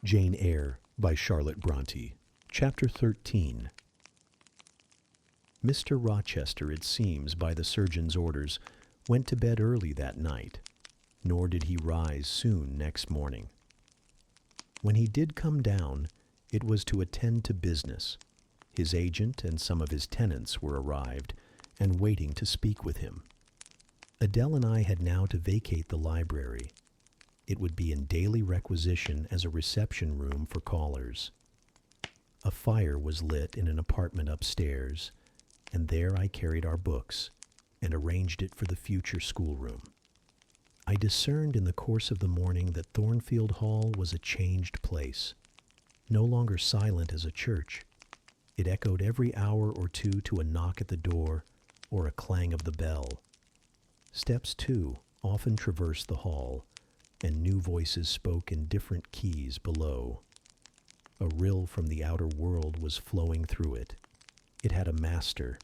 Jane Eyre by Charlotte Bronte. Chapter 13. Mr. Rochester, it seems, by the surgeon's orders, went to bed early that night, nor did he rise soon next morning. When he did come down, it was to attend to business. His agent and some of his tenants were arrived, and waiting to speak with him. Adele and I had now to vacate the library. It would be in daily requisition as a reception room for callers. A fire was lit in an apartment upstairs, and there I carried our books and arranged it for the future schoolroom. I discerned in the course of the morning that Thornfield Hall was a changed place, no longer silent as a church. It echoed every hour or two to a knock at the door or a clang of the bell. Steps, too, often traversed the hall, and new voices spoke in different keys below. A rill from the outer world was flowing through it. It had a master.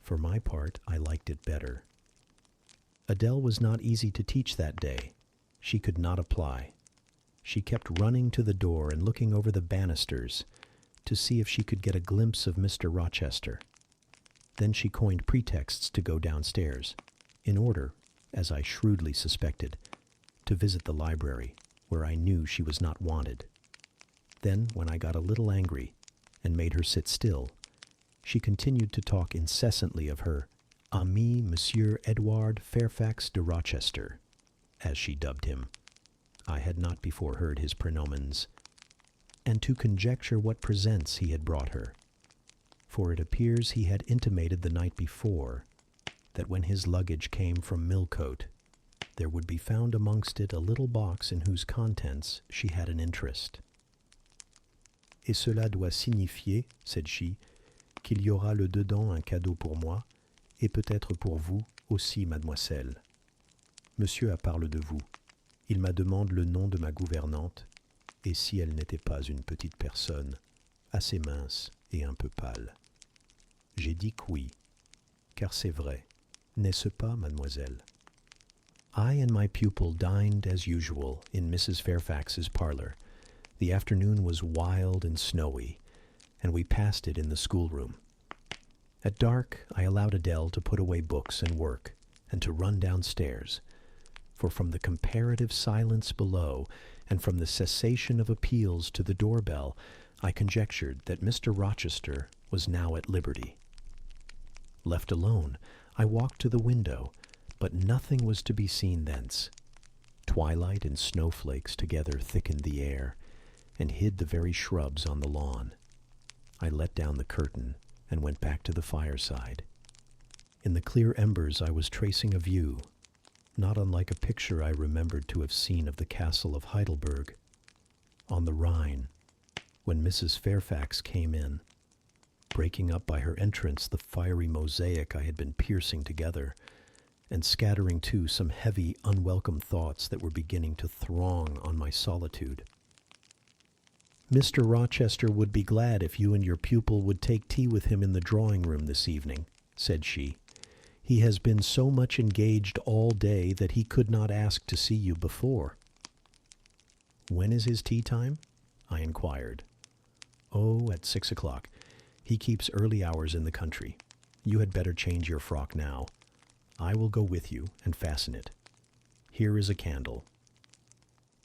For my part, I liked it better. Adele was not easy to teach that day. She could not apply. She kept running to the door and looking over the banisters to see if she could get a glimpse of Mr. Rochester. Then she coined pretexts to go downstairs, in order, as I shrewdly suspected, to visit the library, where I knew she was not wanted. Then, when I got a little angry and made her sit still, she continued to talk incessantly of her ami Monsieur Edward Fairfax de Rochester, as she dubbed him. I had not before heard his pronomens, and to conjecture what presents he had brought her, for it appears he had intimated the night before that when his luggage came from Millcote, there would be found amongst it a little box in whose contents she had an interest. Et cela doit signifier, said she, qu'il y aura le dedans un cadeau pour moi, et peut-être pour vous aussi, mademoiselle. Monsieur a parlé de vous. Il m'a demandé le nom de ma gouvernante, et si elle n'était pas une petite personne, assez mince et un peu pâle. J'ai dit que oui, car c'est vrai, n'est-ce pas, mademoiselle? I and my pupil dined as usual in Mrs. Fairfax's parlor. The afternoon was wild and snowy, and we passed it in the schoolroom. At dark, I allowed Adele to put away books and work, and to run downstairs, for from the comparative silence below, and from the cessation of appeals to the doorbell, I conjectured that Mr. Rochester was now at liberty. Left alone, I walked to the window, but nothing was to be seen thence. Twilight and snowflakes together thickened the air, and hid the very shrubs on the lawn. I let down the curtain, and went back to the fireside. In the clear embers I was tracing a view, not unlike a picture I remembered to have seen of the castle of Heidelberg, on the Rhine, when Mrs. Fairfax came in, breaking up by her entrance the fiery mosaic I had been piercing together, and scattering too some heavy, unwelcome thoughts that were beginning to throng on my solitude. Mr. Rochester would be glad if you and your pupil would take tea with him in the drawing-room this evening, said she. He has been so much engaged all day that he could not ask to see you before. When is his tea time? I inquired. Oh, at 6 o'clock. He keeps early hours in the country. You had better change your frock now. I will go with you and fasten it. Here is a candle.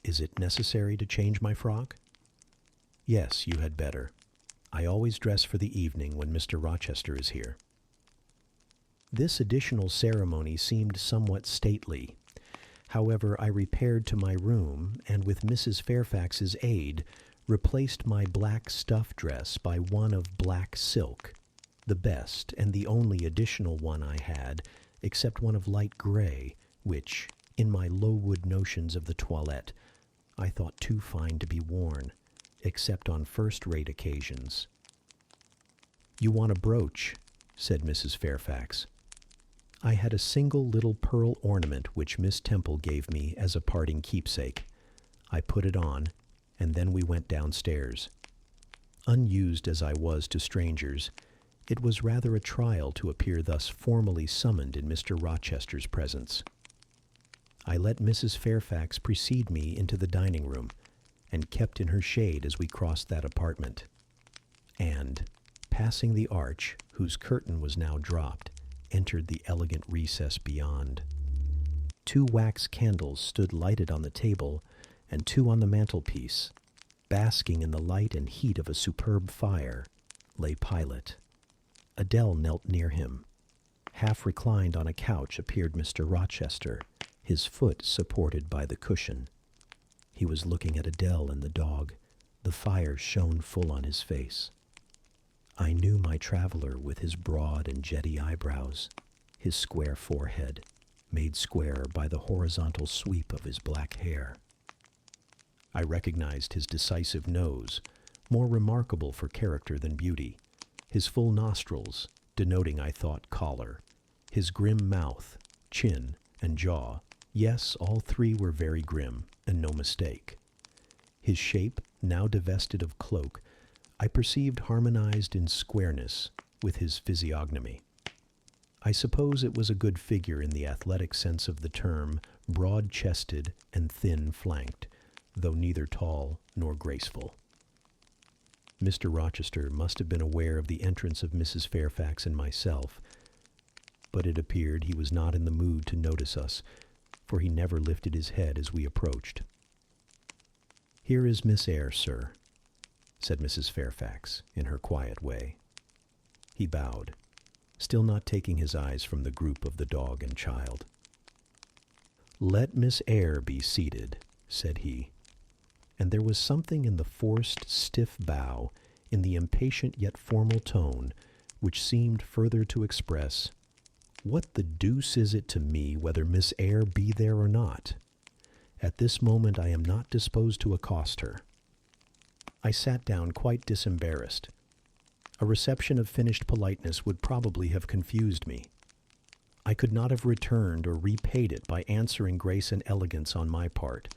Is it necessary to change my frock? Yes, you had better. I always dress for the evening when Mr. Rochester is here. This additional ceremony seemed somewhat stately. However, I repaired to my room, and with Mrs. Fairfax's aid, replaced my black stuff dress by one of black silk, the best and the only additional one I had, except one of light gray, which, in my Lowood notions of the toilette, I thought too fine to be worn, except on first-rate occasions. You want a brooch, said Mrs. Fairfax. I had a single little pearl ornament which Miss Temple gave me as a parting keepsake. I put it on, and then we went downstairs. Unused as I was to strangers, it was rather a trial to appear thus formally summoned in Mr. Rochester's presence. I let Mrs. Fairfax precede me into the dining-room, and kept in her shade as we crossed that apartment. And, passing the arch, whose curtain was now dropped, entered the elegant recess beyond. 2 wax candles stood lighted on the table, and 2 on the mantelpiece. Basking in the light and heat of a superb fire lay Pilot. Adele knelt near him. Half reclined on a couch appeared Mr. Rochester, his foot supported by the cushion. He was looking at Adele and the dog. The fire shone full on his face. I knew my traveler with his broad and jetty eyebrows, his square forehead, made square by the horizontal sweep of his black hair. I recognized his decisive nose, more remarkable for character than beauty, his full nostrils, denoting, I thought, choler, his grim mouth, chin, and jaw. Yes, all 3 were very grim, and no mistake. His shape, now divested of cloak, I perceived harmonized in squareness with his physiognomy. I suppose it was a good figure in the athletic sense of the term, broad-chested and thin-flanked, though neither tall nor graceful. Mr. Rochester must have been aware of the entrance of Mrs. Fairfax and myself, but it appeared he was not in the mood to notice us, for he never lifted his head as we approached. "Here is Miss Eyre, sir," said Mrs. Fairfax in her quiet way. He bowed, still not taking his eyes from the group of the dog and child. "Let Miss Eyre be seated," said he, and there was something in the forced, stiff bow, in the impatient yet formal tone, which seemed further to express, "What the deuce is it to me whether Miss Eyre be there or not? At this moment I am not disposed to accost her." I sat down quite disembarrassed. A reception of finished politeness would probably have confused me. I could not have returned or repaid it by answering grace and elegance on my part,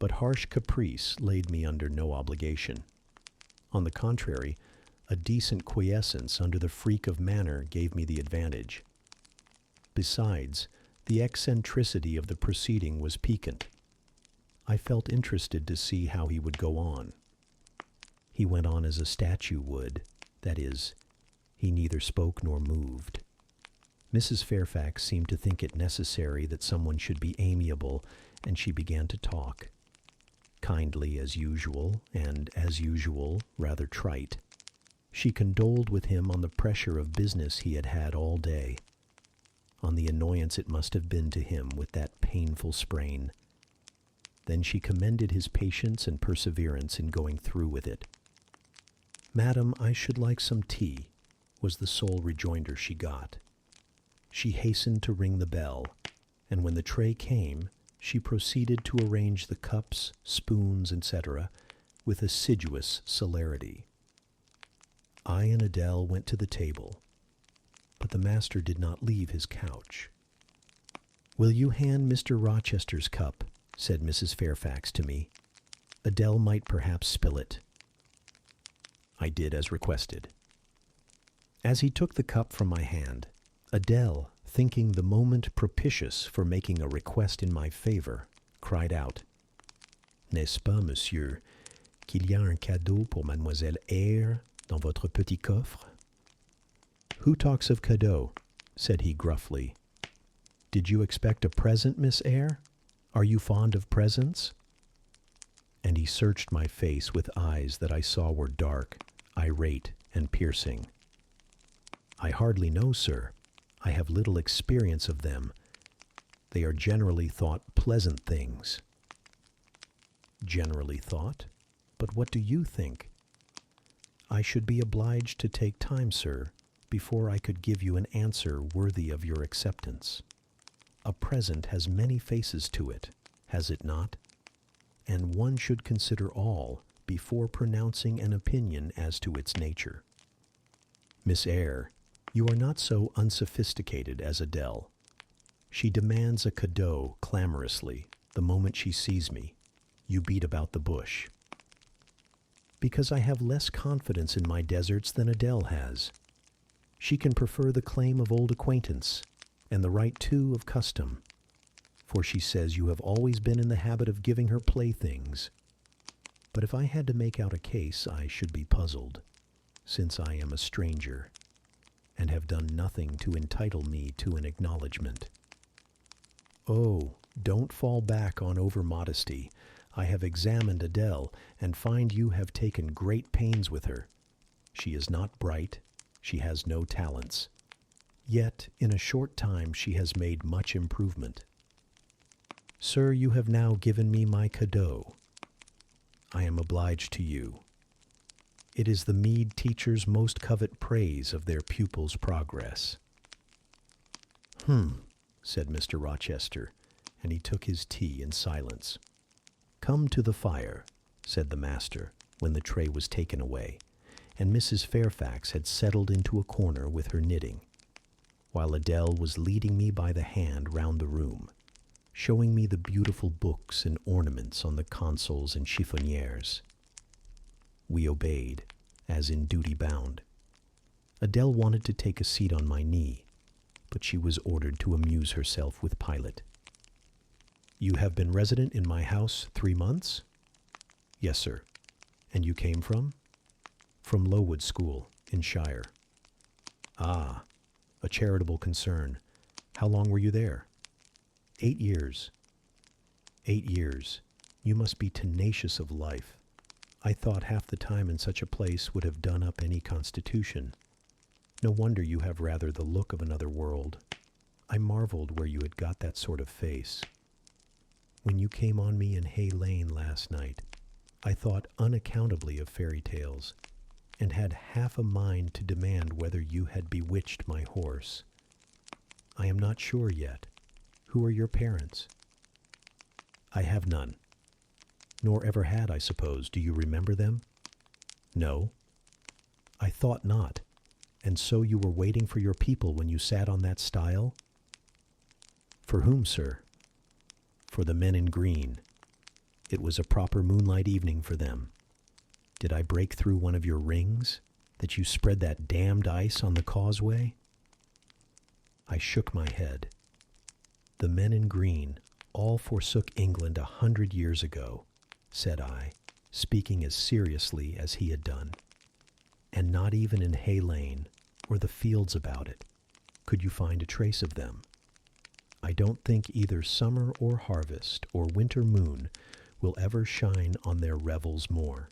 but harsh caprice laid me under no obligation. On the contrary, a decent quiescence under the freak of manner gave me the advantage. Besides, the eccentricity of the proceeding was piquant. I felt interested to see how he would go on. He went on as a statue would, that is, he neither spoke nor moved. Mrs. Fairfax seemed to think it necessary that someone should be amiable, and she began to talk. Kindly as usual, and as usual, rather trite. She condoled with him on the pressure of business he had had all day, on the annoyance it must have been to him with that painful sprain. Then she commended his patience and perseverance in going through with it. "Madam, I should like some tea," was the sole rejoinder she got. She hastened to ring the bell, and when the tray came, she proceeded to arrange the cups, spoons, etc., with assiduous celerity. I and Adele went to the table, but the master did not leave his couch. "Will you hand Mr. Rochester's cup?" said Mrs. Fairfax to me. "Adele might perhaps spill it." I did as requested. As he took the cup from my hand, Adele, thinking the moment propitious for making a request in my favor, cried out, "N'est-ce pas, monsieur, qu'il y a un cadeau pour Mademoiselle Eyre dans votre petit coffre?" "Who talks of cadeau?" said he gruffly. "Did you expect a present, Miss Eyre? Are you fond of presents?" And he searched my face with eyes that I saw were dark, irate, and piercing. "I hardly know, sir. I have little experience of them. They are generally thought pleasant things." "Generally thought? But what do you think?" "I should be obliged to take time, sir, before I could give you an answer worthy of your acceptance. A present has many faces to it, has it not? And one should consider all before pronouncing an opinion as to its nature. Miss Eyre, you are not so unsophisticated as Adele. She demands a cadeau clamorously the moment she sees me. You beat about the bush." "Because I have less confidence in my deserts than Adele has. She can prefer the claim of old acquaintance, and the right, too, of custom, for she says you have always been in the habit of giving her playthings. But if I had to make out a case, I should be puzzled, since I am a stranger, and have done nothing to entitle me to an acknowledgment. Oh, don't fall back on over-modesty. I have examined Adele, and find you have taken great pains with her. She is not bright, she has no talents. Yet, in a short time, she has made much improvement. Sir, you have now given me my cadeau. I am obliged to you. It is the meed teachers most covet praise of their pupils' progress. Said Mr. Rochester, and he took his tea in silence. Come to the fire, said the master, when the tray was taken away, and Mrs. Fairfax had settled into a corner with her knitting, while Adele was leading me by the hand round the room, showing me the beautiful books and ornaments on the consoles and chiffonières. We obeyed, as in duty bound. Adele wanted to take a seat on my knee, but she was ordered to amuse herself with Pilate. You have been resident in my house 3 months? Yes, sir. And you came from? From Lowood School, in Shire. Ah, a charitable concern. How long were you there? 8 years. 8 years. You must be tenacious of life. I thought half the time in such a place would have done up any constitution. No wonder you have rather the look of another world. I marveled where you had got that sort of face. When you came on me in Hay Lane last night, I thought unaccountably of fairy tales, and had half a mind to demand whether you had bewitched my horse. I am not sure yet. Who are your parents? I have none. Nor ever had, I suppose. Do you remember them? No. I thought not. And so you were waiting for your people when you sat on that stile? For whom, sir? For the men in green. It was a proper moonlight evening for them. Did I break through one of your rings, that you spread that damned ice on the causeway? I shook my head. The men in green all forsook England 100 years ago, said I, speaking as seriously as he had done. And not even in Hay Lane, or the fields about it, could you find a trace of them. I don't think either summer or harvest or winter moon will ever shine on their revels more.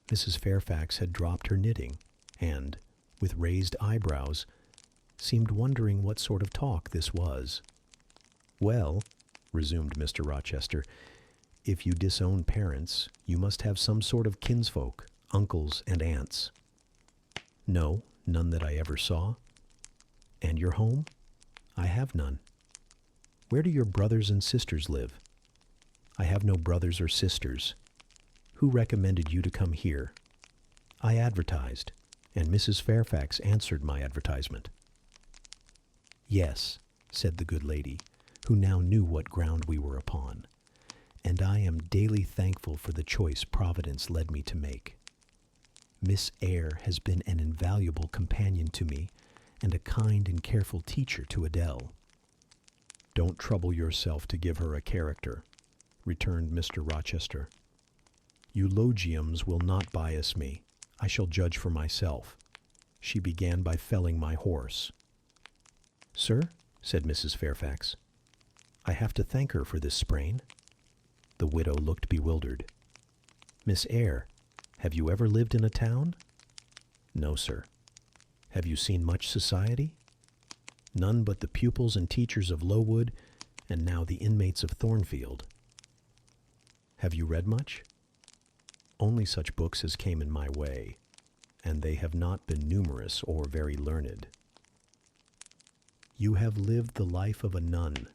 Mrs. Fairfax had dropped her knitting, and, with raised eyebrows, seemed wondering what sort of talk this was. Well, resumed Mr. Rochester, if you disown parents, you must have some sort of kinsfolk, uncles and aunts. No, none that I ever saw. And your home? I have none. Where do your brothers and sisters live? I have no brothers or sisters. Who recommended you to come here? I advertised, and Mrs. Fairfax answered my advertisement. Yes, said the good lady, who now knew what ground we were upon, and I am daily thankful for the choice Providence led me to make. Miss Eyre has been an invaluable companion to me, and a kind and careful teacher to Adele. Don't trouble yourself to give her a character, returned Mr. Rochester. Eulogiums will not bias me. I shall judge for myself. She began by felling my horse. Sir, said Mrs. Fairfax, I have to thank her for this sprain. The widow looked bewildered. Miss Eyre, have you ever lived in a town? No, sir. Have you seen much society? None but the pupils and teachers of Lowood, and now the inmates of Thornfield. Have you read much? Only such books as came in my way, and they have not been numerous or very learned. You have lived the life of a nun.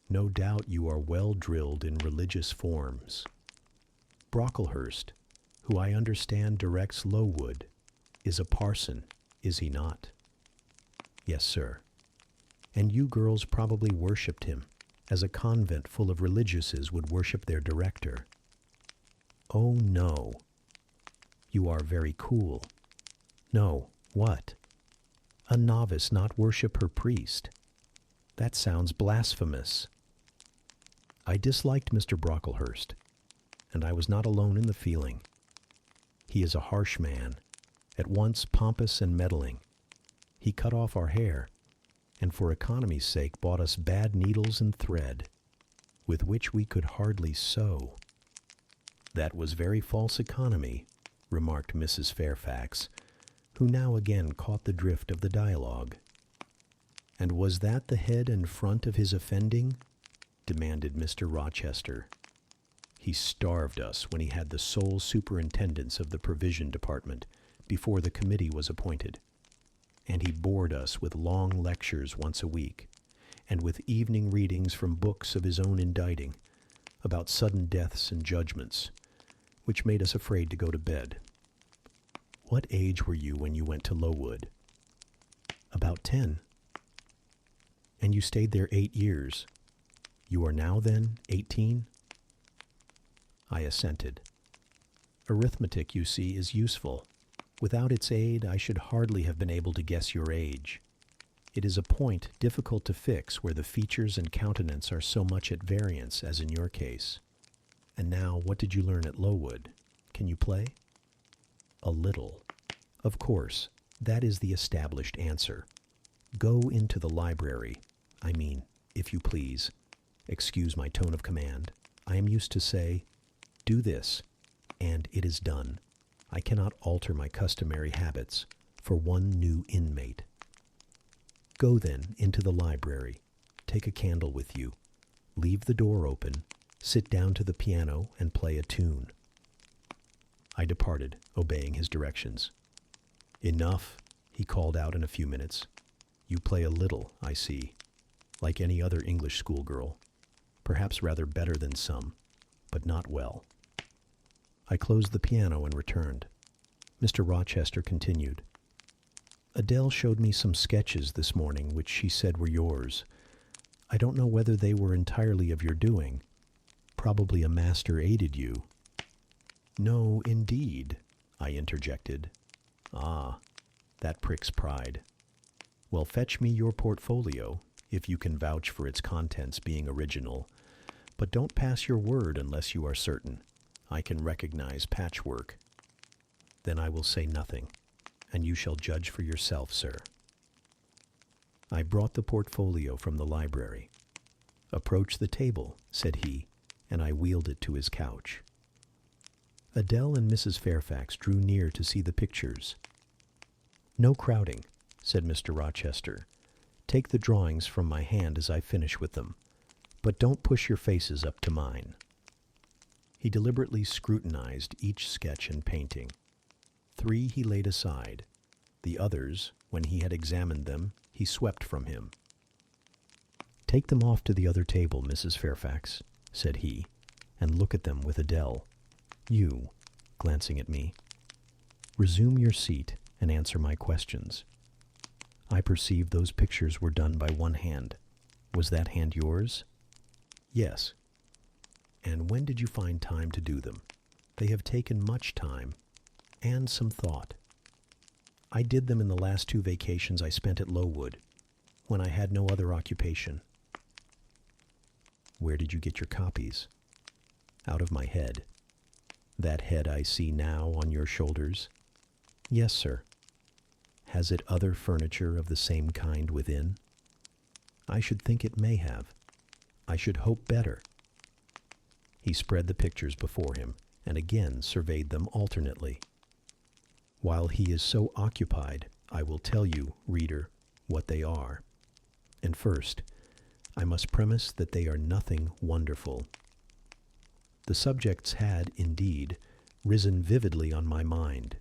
No doubt you are well drilled in religious forms. Brocklehurst, who I understand directs Lowood, is a parson, is he not? Yes, sir. And you girls probably worshipped him, as a convent full of religiouses would worship their director. Oh, no. You are very cool. No, what? A novice not worship her priest? That sounds blasphemous. I disliked Mr. Brocklehurst. and I was not alone in the feeling. He is a harsh man, at once pompous and meddling. He cut off our hair, and for economy's sake bought us bad needles and thread, with which we could hardly sew. That was very false economy, remarked Mrs. Fairfax, who now again caught the drift of the dialogue. And was that the head and front of his offending? Demanded Mr. Rochester. He starved us when he had the sole superintendence of the provision department before the committee was appointed, and he bored us with long lectures once a week, and with evening readings from books of his own inditing, about sudden deaths and judgments, which made us afraid to go to bed. What age were you when you went to Lowood? About 10. And you stayed there 8 years. You are now, then, 18? I assented. Arithmetic, you see, is useful. Without its aid, I should hardly have been able to guess your age. It is a point difficult to fix where the features and countenance are so much at variance as in your case. And now, what did you learn at Lowood? Can you play? A little. Of course, that is the established answer. Go into the library. I mean, if you please. Excuse my tone of command. I am used to say, do this, and it is done. I cannot alter my customary habits for one new inmate. Go then into the library, take a candle with you, leave the door open, sit down to the piano and play a tune. I departed, obeying his directions. Enough, he called out in a few minutes. You play a little, I see, like any other English schoolgirl, perhaps rather better than some, but not well. I closed the piano and returned. Mr. Rochester continued. Adele showed me some sketches this morning which she said were yours. I don't know whether they were entirely of your doing. Probably a master aided you. No, indeed, I interjected. Ah, that pricks pride. Well, fetch me your portfolio, if you can vouch for its contents being original, but don't pass your word unless you are certain. I can recognize patchwork. Then I will say nothing, and you shall judge for yourself, sir. I brought the portfolio from the library. Approach the table, said he, and I wheeled it to his couch. Adele and Mrs. Fairfax drew near to see the pictures. No crowding, said Mr. Rochester. Take the drawings from my hand as I finish with them, but don't push your faces up to mine. He deliberately scrutinized each sketch and painting. 3 he laid aside. The others, when he had examined them, he swept from him. Take them off to the other table, Mrs. Fairfax, said he, and look at them with Adele. You, glancing at me, resume your seat and answer my questions. I perceive those pictures were done by one hand. Was that hand yours? Yes. And when did you find time to do them? They have taken much time, and some thought. I did them in the last 2 vacations I spent at Lowood, when I had no other occupation. Where did you get your copies? Out of my head. That head I see now on your shoulders? Yes, sir. Has it other furniture of the same kind within? I should think it may have. I should hope better. He spread the pictures before him, and again surveyed them alternately. While he is so occupied, I will tell you, reader, what they are. And first, I must premise that they are nothing wonderful. The subjects had, indeed, risen vividly on my mind,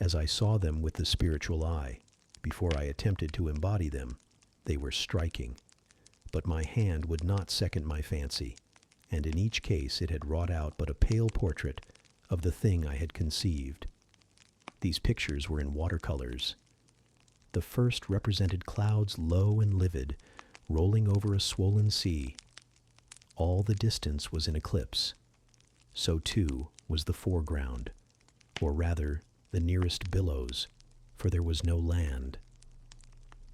as I saw them with the spiritual eye. Before I attempted to embody them, they were striking, but my hand would not second my fancy, and in each case it had wrought out but a pale portrait of the thing I had conceived. These pictures were in watercolors. The first represented clouds low and livid, rolling over a swollen sea. All the distance was in eclipse. So, too, was the foreground, or rather, the nearest billows, for there was no land.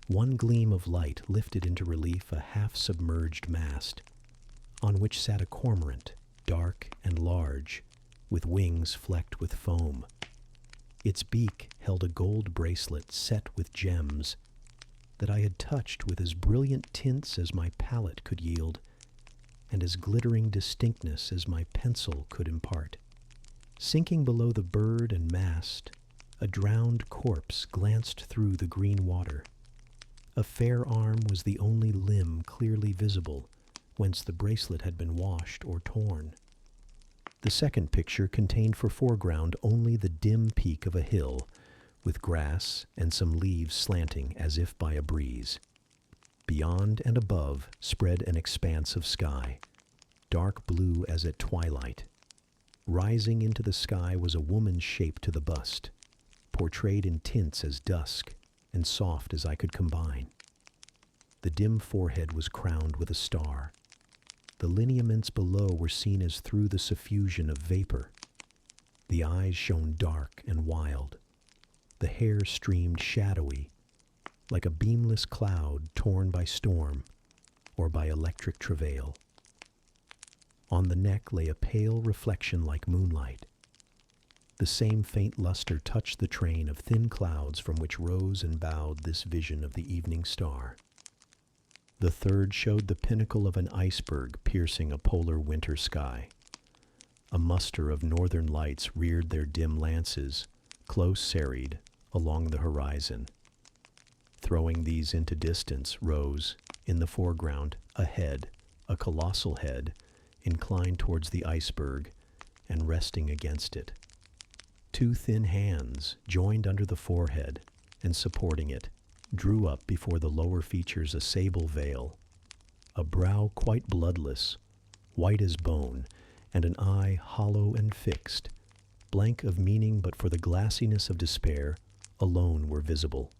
One gleam of light lifted into relief a half-submerged mast, on which sat a cormorant, dark and large, with wings flecked with foam. Its beak held a gold bracelet set with gems that I had touched with as brilliant tints as my palette could yield, and as glittering distinctness as my pencil could impart. Sinking below the bird and mast, a drowned corpse glanced through the green water. A fair arm was the only limb clearly visible, whence the bracelet had been washed or torn. The second picture contained for foreground only the dim peak of a hill, with grass and some leaves slanting as if by a breeze. Beyond and above spread an expanse of sky, dark blue as at twilight. Rising into the sky was a woman's shape to the bust, portrayed in tints as dusk and soft as I could combine. The dim forehead was crowned with a star. The lineaments below were seen as through the suffusion of vapor. The eyes shone dark and wild. The hair streamed shadowy, like a beamless cloud torn by storm or by electric travail. On the neck lay a pale reflection like moonlight. The same faint luster touched the train of thin clouds from which rose and bowed this vision of the evening star. The third showed the pinnacle of an iceberg piercing a polar winter sky. A muster of northern lights reared their dim lances, close serried, along the horizon. Throwing these into distance rose, in the foreground, a head, a colossal head, inclined towards the iceberg and resting against it. Two thin hands, joined under the forehead and supporting it, drew up before the lower features a sable veil, a brow quite bloodless, white as bone, and an eye hollow and fixed, blank of meaning but for the glassiness of despair, alone were visible.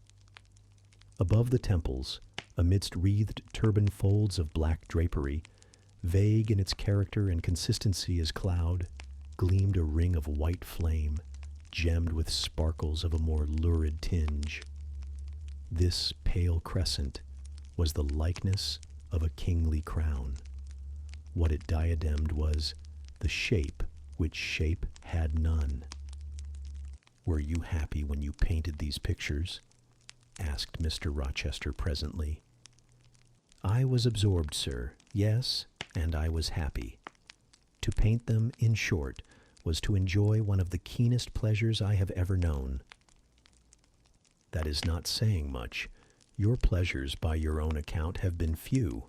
Above the temples, amidst wreathed turban folds of black drapery, vague in its character and consistency as cloud, gleamed a ring of white flame, gemmed with sparkles of a more lurid tinge. This pale crescent was the likeness of a kingly crown. What it diademed was the shape which shape had none. "Were you happy when you painted these pictures?" asked Mr. Rochester presently. "I was absorbed, sir, yes, and I was happy. To paint them, in short, was to enjoy one of the keenest pleasures I have ever known." "That is not saying much. Your pleasures, by your own account, have been few.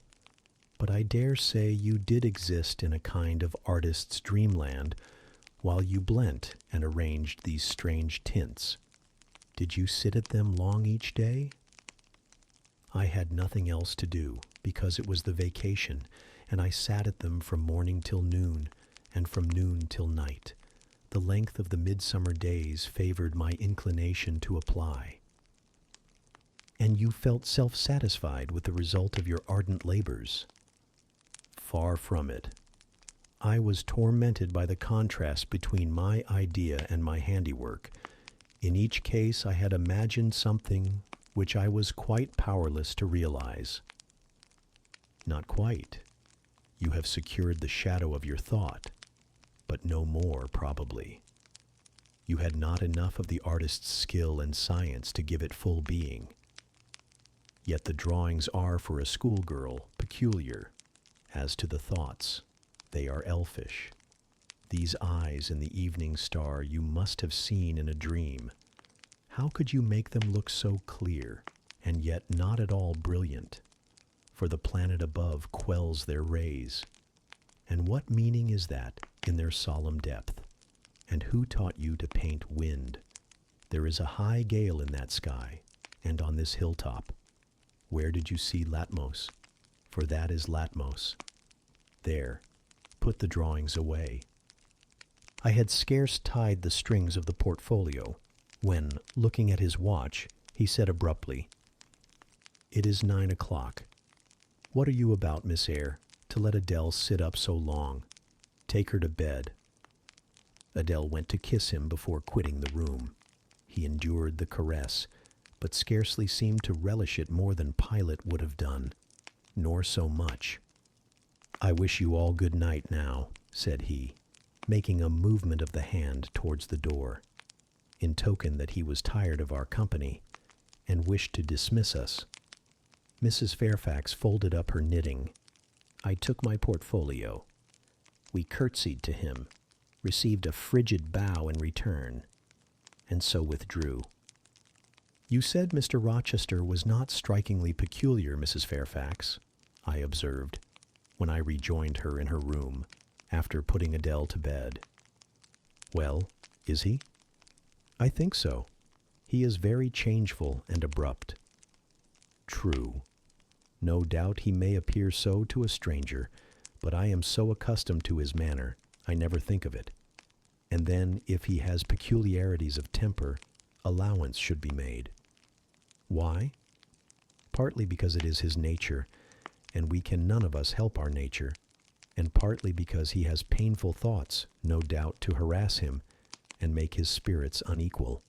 But I dare say you did exist in a kind of artist's dreamland while you blent and arranged these strange tints. Did you sit at them long each day?" "I had nothing else to do, because it was the vacation, and I sat at them from morning till noon, and from noon till night. The length of the midsummer days favored my inclination to apply." "And you felt self-satisfied with the result of your ardent labors?" "Far from it. I was tormented by the contrast between my idea and my handiwork. In each case I had imagined something which I was quite powerless to realize." "Not quite. You have secured the shadow of your thought, but no more, probably. You had not enough of the artist's skill and science to give it full being. Yet the drawings are for a schoolgirl peculiar. As to the thoughts, they are elfish. These eyes in the evening star you must have seen in a dream. How could you make them look so clear, and yet not at all brilliant? For the planet above quells their rays. And what meaning is that in their solemn depth? And who taught you to paint wind? There is a high gale in that sky, and on this hilltop. Where did you see Latmos? For that is Latmos. There, put the drawings away." I had scarce tied the strings of the portfolio when, looking at his watch, he said abruptly, "It is 9 o'clock. What are you about, Miss Eyre, to let Adele sit up so long? Take her to bed." Adele went to kiss him before quitting the room. He endured the caress, but scarcely seemed to relish it more than Pilate would have done, nor so much. "I wish you all good night now," said he, making a movement of the hand towards the door, in token that he was tired of our company and wished to dismiss us. Mrs. Fairfax folded up her knitting. I took my portfolio. We curtsied to him, received a frigid bow in return, and so withdrew. "You said Mr. Rochester was not strikingly peculiar, Mrs. Fairfax," I observed, when I rejoined her in her room, after putting Adele to bed. "Well, is he?" "I think so. He is very changeful and abrupt." "True. No doubt he may appear so to a stranger, but I am so accustomed to his manner, I never think of it. And then, if he has peculiarities of temper, allowance should be made." "Why?" "Partly because it is his nature, and we can none of us help our nature, and partly because he has painful thoughts, no doubt, to harass him and make his spirits unequal."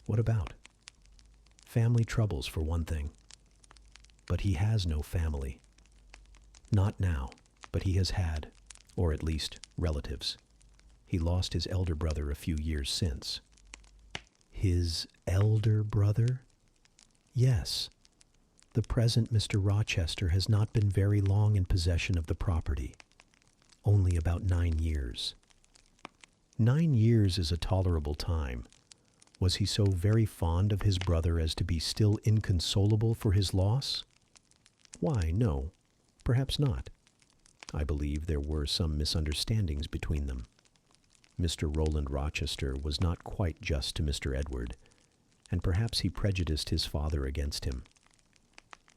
"What about?" "Family troubles, for one thing." "But he has no family." "Not now, but he has had, or at least relatives. He lost his elder brother a few years since." "His elder brother?" "Yes. The present Mr. Rochester has not been very long in possession of the property. Only about 9 years." "9 years is a tolerable time. Was he so very fond of his brother as to be still inconsolable for his loss?" "Why, no. Perhaps not. I believe there were some misunderstandings between them. Mr. Roland Rochester was not quite just to Mr. Edward, and perhaps he prejudiced his father against him.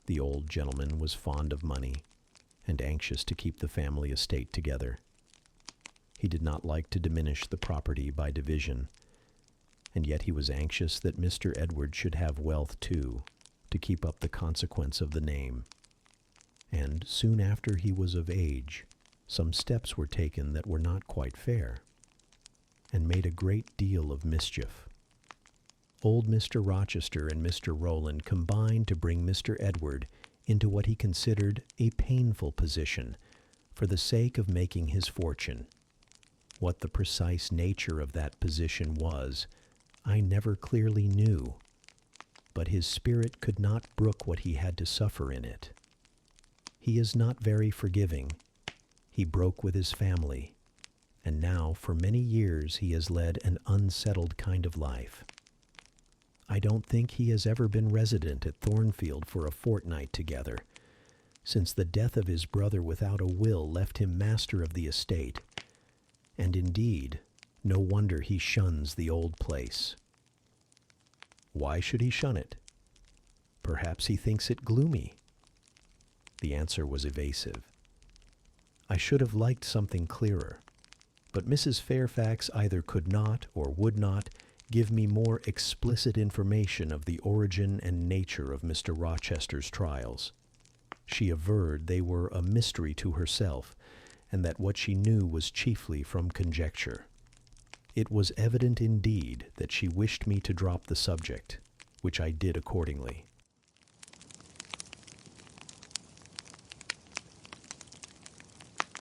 The old gentleman was fond of money, and anxious to keep the family estate together. He did not like to diminish the property by division, and yet he was anxious that Mr. Edward should have wealth too, to keep up the consequence of the name. And soon after he was of age, some steps were taken that were not quite fair, and made a great deal of mischief. Old Mr. Rochester and Mr. Roland combined to bring Mr. Edward into what he considered a painful position for the sake of making his fortune. What the precise nature of that position was, I never clearly knew, but his spirit could not brook what he had to suffer in it. He is not very forgiving. He broke with his family, and now for many years he has led an unsettled kind of life. I don't think he has ever been resident at Thornfield for a fortnight together, since the death of his brother without a will left him master of the estate, and indeed, no wonder he shuns the old place." "Why should he shun it?" "Perhaps he thinks it gloomy." The answer was evasive. I should have liked something clearer, but Mrs. Fairfax either could not or would not give me more explicit information of the origin and nature of Mr. Rochester's trials. She averred they were a mystery to herself, and that what she knew was chiefly from conjecture. It was evident indeed that she wished me to drop the subject, which I did accordingly.